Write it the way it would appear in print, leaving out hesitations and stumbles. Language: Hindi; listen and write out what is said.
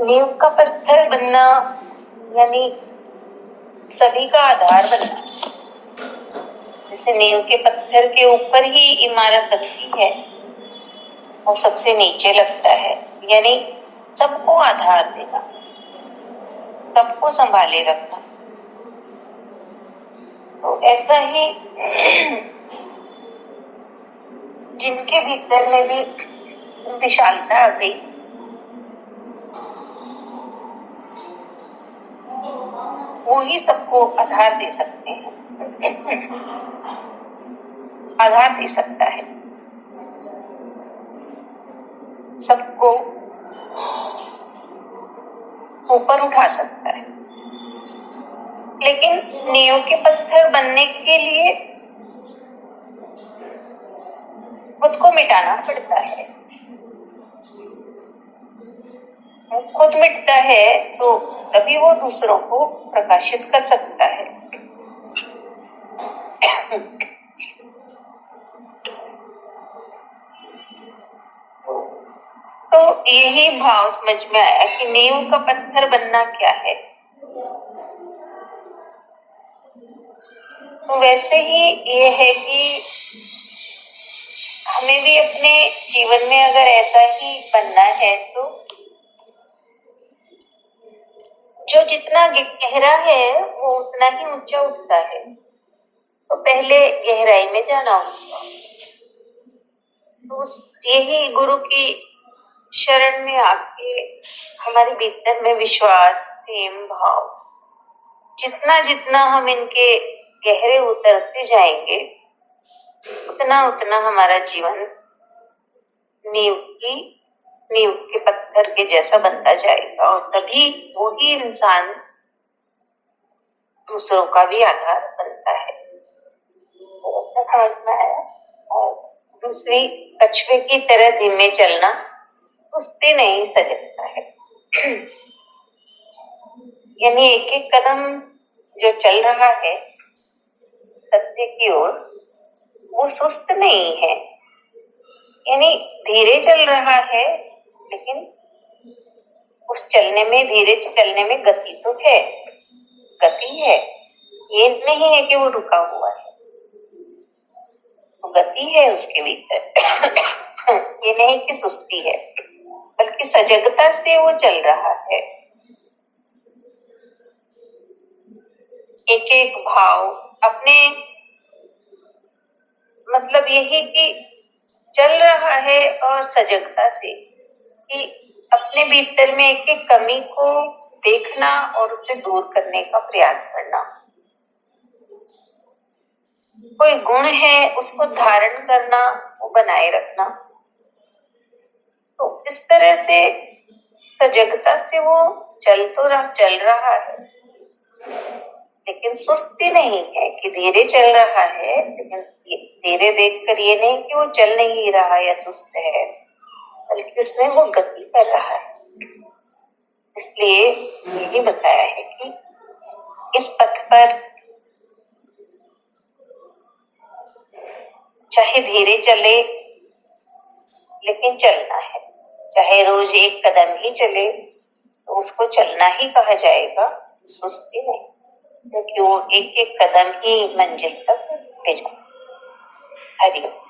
नींव का पत्थर बनना यानी सभी का आधार बनना। जैसे नींव के पत्थर के ऊपर ही इमारत लगती है और सबसे नीचे लगता है, यानी सबको आधार देना, सबको संभाले रखना। तो ऐसा ही जिनके भीतर में भी विशालता आ गई, वो ही सबको आधार दे सकते हैं, आधार दे सकता है, सबको ऊपर उठा सकता है। लेकिन नींव के पत्थर बनने के लिए खुद को मिटाना पड़ता है। खुद मिटता है तो तभी वो दूसरों को प्रकाशित कर सकता है। तो यही भाव समझ में आया कि नींव का पत्थर बनना क्या है। तो वैसे ही ये है कि हमें भी अपने जीवन में अगर ऐसा ही बनना है तो जो जितना गहरा है वो उतना ही ऊंचा उठता है। तो पहले गहराई में जाना होगा। तो यही गुरु की शरण में आके हमारे भीतर में विश्वास, प्रेम भाव, जितना जितना हम इनके गहरे उतरते जाएंगे उतना उतना हमारा जीवन नींव के पत्थर के जैसा बनता जाएगा और तभी वो ही इंसान दूसरों का भी आधार बनता है। समझ में आया। और दूसरी, कछुए की तरह धीमे चलना सुस्ती नहीं सजगता है। यानी एक एक कदम जो चल रहा है सत्य की ओर, वो सुस्त नहीं है, यानी धीरे चल रहा है, लेकिन उस चलने में, धीरे चलने में गति तो है, गति है। ये नहीं है कि वो रुका हुआ है, तो गति है उसके भीतर। ये नहीं कि सुस्ती है, बल्कि सजगता से वो चल रहा है। एक एक भाव अपने, मतलब यही कि चल रहा है और सजगता से कि अपने भीतर में एक एक कमी को देखना और उसे दूर करने का प्रयास करना। कोई गुण है उसको धारण करना, वो बनाए रखना। तो इस तरह से सजगता से वो चल रहा है, लेकिन सुस्ती नहीं है कि धीरे चल रहा है। लेकिन धीरे देखकर ये नहीं कि वो चल नहीं रहा या सुस्त है, बल्कि उसमें वो गति कर रहा है। इसलिए यही बताया है कि इस पथ पर चाहे धीरे चले लेकिन चलना है, चाहे रोज एक कदम ही चले तो उसको चलना ही कहा जाएगा, सुस्ती नहीं, क्योंकि वो एक एक कदम ही मंजिल तक ले जाए। हरिओम।